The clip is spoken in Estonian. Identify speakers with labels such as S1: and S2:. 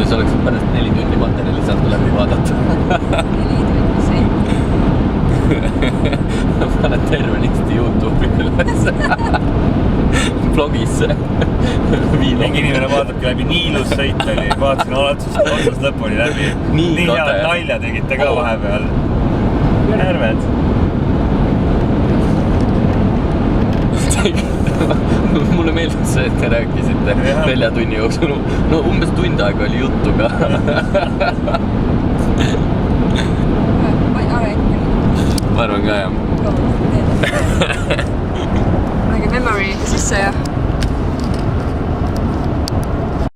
S1: sa oleks pärast 4 tundi materjali saanud läbi vaadata.
S2: 4 tundi sõit.
S1: Paned tervenisti YouTube'i üles. Blogisse.
S3: Mingi inimene vaatabki läbi, nii ilus sõit oli. Vaatasin otsast lõpuni läbi. Nii head nalja tegite ka vahepeal. Järved.
S1: Mulle meeldis see, et te rääkisite 4 tunni jooksul. No umbes tund aega oli juttu ka. Ma arvan ka, jah.
S2: Memory sisse ja